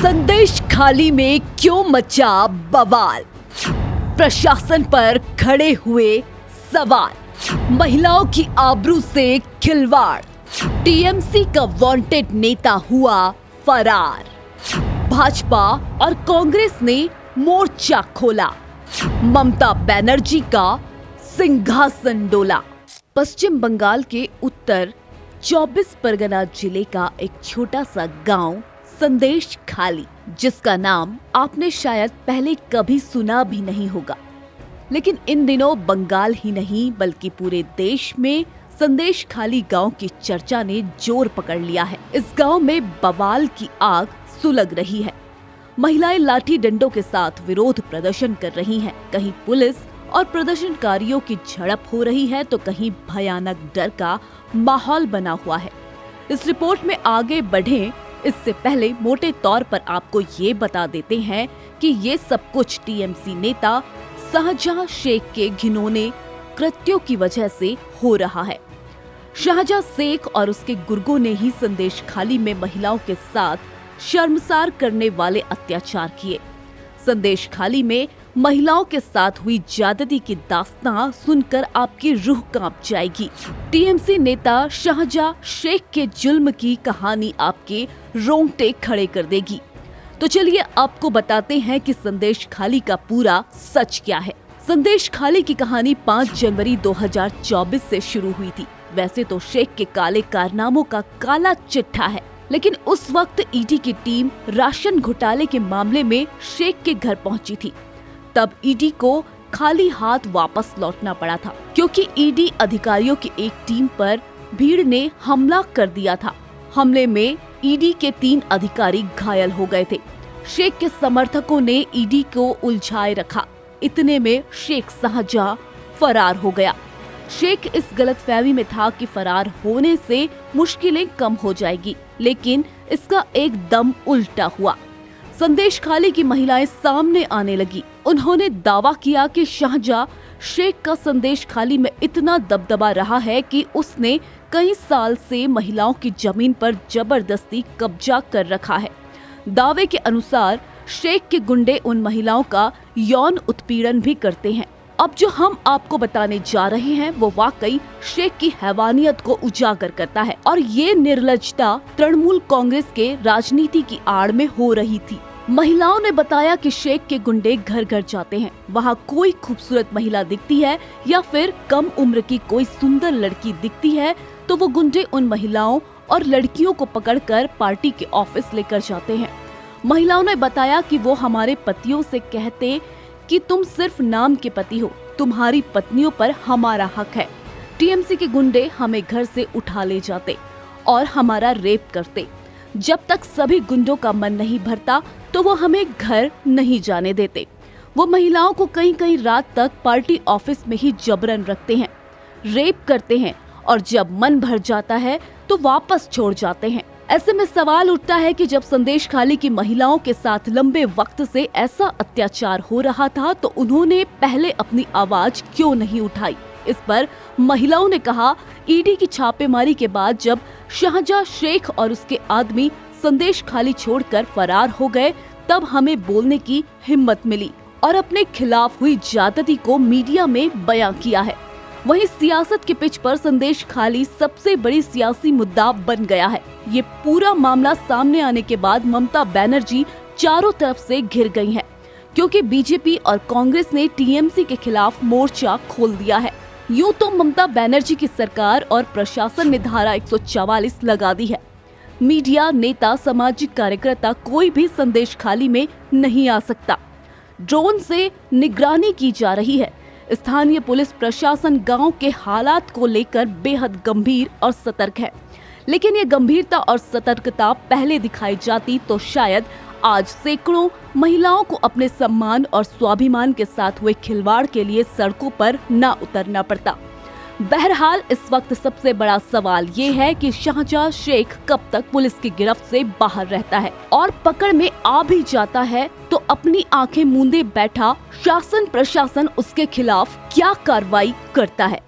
संदेश खाली में क्यों मचा बवाल, प्रशासन पर खड़े हुए सवाल, महिलाओं की आबरू से खिलवाड़, टीएमसी का वांटेड नेता हुआ फरार, भाजपा और कांग्रेस ने मोर्चा खोला, ममता बनर्जी का सिंहासन डोला। पश्चिम बंगाल के उत्तर 24 परगना जिले का एक छोटा सा गांव संदेश खाली, जिसका नाम आपने शायद पहले कभी सुना भी नहीं होगा, लेकिन इन दिनों बंगाल ही नहीं बल्कि पूरे देश में संदेश खाली गांव की चर्चा ने जोर पकड़ लिया है। इस गांव में बवाल की आग सुलग रही है। महिलाएं लाठी डंडों के साथ विरोध प्रदर्शन कर रही हैं। कहीं पुलिस और प्रदर्शनकारियों की झड़प हो रही है तो कहीं भयानक डर का माहौल बना हुआ है। इस रिपोर्ट में आगे बढ़ें इससे पहले मोटे तौर पर आपको ये बता देते हैं कि ये सब कुछ टीएमसी नेता शाहजहां शेख के घिनौने कृत्यों की वजह से हो रहा है। शाहजहां शेख और उसके गुर्गों ने ही संदेश खाली में महिलाओं के साथ शर्मसार करने वाले अत्याचार किए। संदेश खाली में महिलाओं के साथ हुई ज्यादती की दास्तां सुनकर आपकी रूह कांप जाएगी। टीएमसी नेता शाहजहां शेख के जुल्म की कहानी आपके रोंगटे खड़े कर देगी। तो चलिए आपको बताते हैं कि संदेश खाली का पूरा सच क्या है। संदेश खाली की कहानी 5 जनवरी 2024 से शुरू हुई थी। वैसे तो शेख के काले कारनामों का काला चिट्ठा है, लेकिन उस वक्त ईडी की टीम राशन घोटाले के मामले में शेख के घर पहुंची थी। तब ईडी को खाली हाथ वापस लौटना पड़ा था, क्योंकि ईडी अधिकारियों की एक टीम पर भीड़ ने हमला कर दिया था। हमले में ईडी के 3 अधिकारी घायल हो गए थे। शेख के समर्थकों ने ईडी को उलझाए रखा। इतने में शेख शाहजहां फरार हो गया। शेख इस गलतफहमी में था कि फरार होने से मुश्किलें कम हो जाएगी, लेकिन इसका एकदम उल्टा हुआ। संदेश खाली की महिलाएं सामने आने लगी। उन्होंने दावा किया कि शाहजहां शेख का संदेश खाली में इतना दबदबा रहा है कि उसने कई साल से महिलाओं की जमीन पर जबरदस्ती कब्जा कर रखा है। दावे के अनुसार शेख के गुंडे उन महिलाओं का यौन उत्पीड़न भी करते हैं। अब जो हम आपको बताने जा रहे हैं वो वाकई शेख की हैवानियत को उजागर करता है, और ये निर्लज्जता तृणमूल कांग्रेस के राजनीति की आड़ में हो रही थी। महिलाओं ने बताया कि शेख के गुंडे घर घर जाते हैं। वहाँ कोई खूबसूरत महिला दिखती है या फिर कम उम्र की कोई सुंदर लड़की दिखती है तो वो गुंडे उन महिलाओं और लड़कियों को पकड़कर पार्टी के ऑफिस लेकर जाते हैं। महिलाओं ने बताया कि वो हमारे पतियों से कहते कि तुम सिर्फ नाम के पति हो, तुम्हारी पत्नियों पर हमारा हक है। टीएमसी के गुंडे हमें घर से उठा ले जाते और हमारा रेप करते। जब तक सभी गुंडों का मन नहीं भरता तो वो हमें घर नहीं जाने देते। वो महिलाओं को कई कई रात तक पार्टी ऑफिस में ही जबरन रखते हैं, रेप करते हैं, और जब मन भर जाता है तो वापस छोड़ जाते हैं। ऐसे में सवाल उठता है कि जब संदेश खाली की महिलाओं के साथ लंबे वक्त से ऐसा अत्याचार हो रहा था तो उन्होंने पहले अपनी आवाज क्यों नहीं उठाई। इस पर महिलाओं ने कहा, ईडी की छापेमारी के बाद जब शाहजहां शेख और उसके आदमी संदेश खाली छोड़कर फरार हो गए तब हमें बोलने की हिम्मत मिली और अपने खिलाफ हुई ज्यादती को मीडिया में बयां किया है। वहीं सियासत के पिच पर संदेश खाली सबसे बड़ी सियासी मुद्दा बन गया है। ये पूरा मामला सामने आने के बाद ममता बनर्जी चारों तरफ से घिर गई हैं, क्योंकि बीजेपी और कांग्रेस ने टीएमसी के खिलाफ मोर्चा खोल दिया है। यूं तो ममता बनर्जी की सरकार और प्रशासन ने धारा 144 लगा दी है। मीडिया, नेता, सामाजिक कार्यकर्ता कोई भी संदेश खाली में नहीं आ सकता। ड्रोन से निगरानी की जा रही है। स्थानीय पुलिस प्रशासन गांव के हालात को लेकर बेहद गंभीर और सतर्क है, लेकिन ये गंभीरता और सतर्कता पहले दिखाई जाती तो शायद आज सैकड़ों महिलाओं को अपने सम्मान और स्वाभिमान के साथ हुए खिलवाड़ के लिए सड़कों पर न उतरना पड़ता। बहरहाल इस वक्त सबसे बड़ा सवाल ये है कि शाहजहां शेख कब तक पुलिस की गिरफ्त से बाहर रहता है, और पकड़ में आ भी जाता है तो अपनी आंखें मूंदे बैठा शासन प्रशासन उसके खिलाफ क्या कार्रवाई करता है।